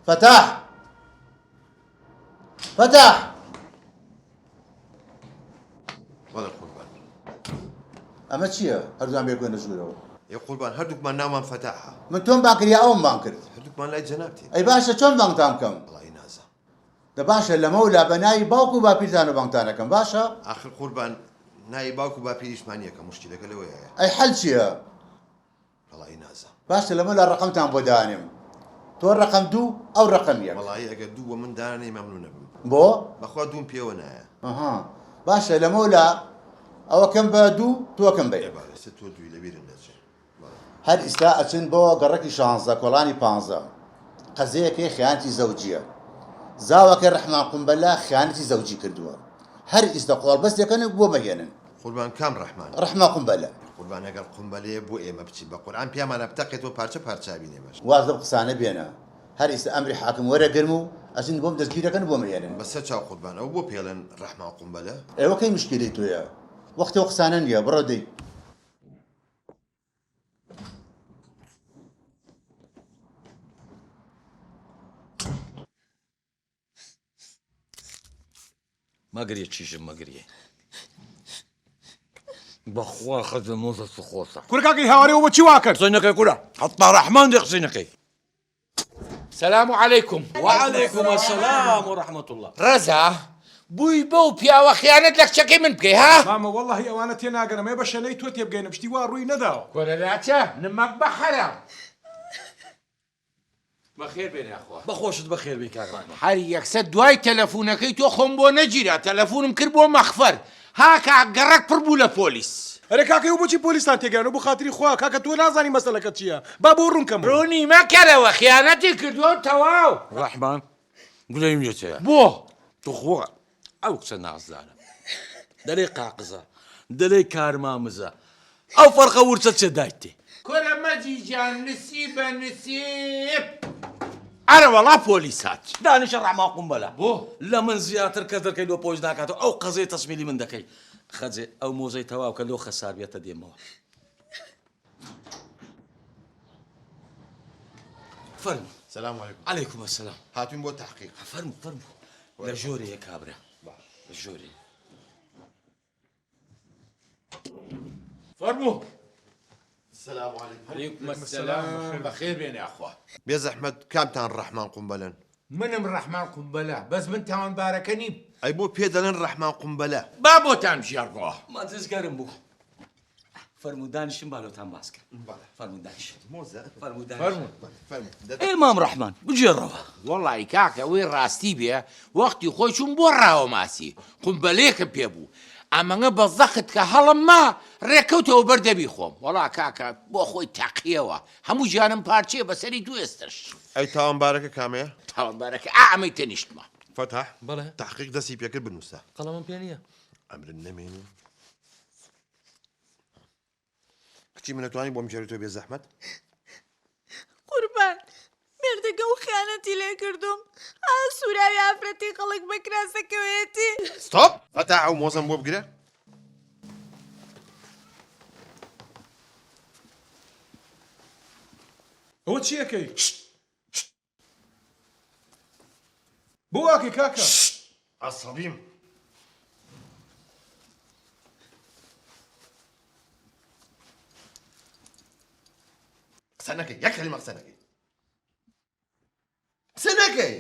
فتح فتح والله قوربان ئەمە چییە؟ هەردووان بێگوێنە ژوورەوە. يا قوربان هەردووکمان ناومان فتحها. من تۆم بان کرد یا ئەوم بان کرد؟ هەردووکمان لای جەنابتین. ئەی باشە چۆن بانگتان بکەم؟ وڵی نازە. دە باشە لەمە و لا بەناوی باوکو و باپیرتان و بانگتانەکەم باشە؟ آخر قوربان نای باوکو باپیریشمان یەکە مشکلەکە لەوەیە. ئەی حەل چییە؟ وڵی نازە. باشە لەمە لا ڕقمتان بۆ دانێم. تۆ ڕقم 2 ئەو ڕقم 1. وڵی ئەگەر دوو بە من دانەی مەمنونە بم. بۆ؟ بەخوا دووم پێوە نایە. ئەها باشە لەمە و لا ئەوەکەم بە 2 تۆکەم بە 1. بەڵێ تۆ دووی لەبیرم دەچێت. هەر ئیستا ئەچن بۆ گەڕەکی 16 کۆڵانی 15 قەزەیەکەی خیانەتی زەوجیە. زاوەکە ڕەحمان قومبەلا خیانەتی زەوجی کردووە. هەر ئیستا قۆڵبەستێکەن بۆ مەهێنن. قوربان کام ڕەحمان؟ ڕەحمان قومبەلا. قوربان ئەگەر قومبەلەیە بۆ ئێمە بچین بە قورئان پێمانە بتەقێتەوە پارچە پارچابینێ باش. واز لەم قسانە بێنە. هەر ئیستا ئەمری حاکم وەرەگرم و ئەچن بۆم دەستگیرەکەن بۆ مەهێنن. بەسەر چاو قوربان ئەو بۆ پێڵێن ڕەحمان قومبەلە؟ ئێوە کەی مشکلەی تۆیە؟ وەختەوە قسانە نییە بڕۆ دەی. مەگریە چیژم مەگریە بەخوا خەزە مۆزە سخۆسە کورکاکەی هاوارەوە بۆ چی واکرد؟ قسەینەکەی کورە حەتا ڕەحمان دێ قسەینەکەی. سلام عليكم. وعليكم السلام ورحمة الله. رزا بووی بەو پیاوە خیانەت لە کچەکەی من بکەی ها؟ مامە وەڵڵاهی ئەوانە تێناگەن ئەمەی بە شەلەی تۆ تێبگەینە پشتی وا ڕووی نەداوە. کۆرەلاچە نمەک بە حەرام. بەخێر بێنێ ئەخوا. بەخۆشت بەخێر بێ کاکڕان. هەر یەکسەر دوای تەلەفۆنەکەی تۆ خۆم بۆ نەگیرا تەلەفۆنم کرد بۆ مەخفەر هاکە گەڕەک پڕ بوو لە پۆلیس. ئەرێ کاکەی و بۆچی پۆلیسان تێگەیانەوە بۆ خاتری خوا کاکە تۆ نازانی مەسەلەکە چییە؟ با بۆ ڕوونکەم. ڕوونی مەکەرەوە خیانەتی کردووە تەواو. ڕەحمان گولەیم لێتەیە. بۆ؟ توخوا ئەو قسە نازدانە. دەلێ قاقزە دەلێ کارمامزە. ئەو فەرقە ورچە چێ دایتێ. کۆرە مەجیجان نسیبە نسیب. ئەرە وەڵا پۆلیسات. دانیشە ڕەحمان قومبەلا. بۆ؟ لە من زیاتر کەس دەکەی لۆ پۆلیس ناکاتەوە ئەو قەزەی تەسمیلی من دەکەی. خەجێ ئەو مۆزەی تەواو کە لۆ خەسار بێتە دێمەوە. فەرموو. سلام علیکم. عەلەیکوم السلام. هاتوین بۆ تحقیق. فەرموو فەرموو. لە ژۆرەیە کابرا. لە ژۆرێ. فەرموو. سلام علیکم. عەلەیکوم السلام. بەخێر بێنێ ئەخوا. بێزەحمەت کامتان ڕەحمان قومبەلەن؟ منم ڕەحمان قومبەلا بەس من تاوانبارەکە نیم. ئەی بۆ پێ دەڵێن ڕەحمان قومبەلە؟ با بۆتان ژێڕگۆ. ماززگەرم بوو. فەرموو دانیشم بالۆتان باس کرد. فەرموو دانیش. مۆزە؟ فەرموو دانیش. فەرموو. فەرموو. ئێمام ڕەحمان بجێڕەوە. وەڵی کاکە ئەوەی ڕاستی بێ وەختی خۆی چوون بۆ ڕاوە ماسی قومبەلەیەکم پێ بوو ئەمەngە بە زەخت کە هەڵم ما ڕێکەوتەوە بەردەبی خۆم وەڵا کاکە بۆ خۆی تاقیەوە هەموو گیانم پارچێ بەسەری دوو ئێستش. ئەی تاوانبارەکە کامەیە؟ تاوانبارەکە ئەمەی تەنیشتمە. فتح؟ بەڵێ. تحقیق دەستی پێکرد بنووسە. قەڵەمم پێ نییە. ئەمرن نەمێنێ. کچی منەتوانی بۆم جێڕێتەوە بێزەحمەت؟ قوربان مێردەکە و خیانەتی لێ کردوم سوراوی ئافرەتی خەڵک بە کراسەکەوێتی. ستۆپ! فتح ئەو مۆزەم بۆ بگرە. ئەوە چیەکەی؟ بۆ واکەی کاکە؟ عەسەبیم. قسە نەکەی یەک کەلیمە قسە نەکەی. قسە نەکەی.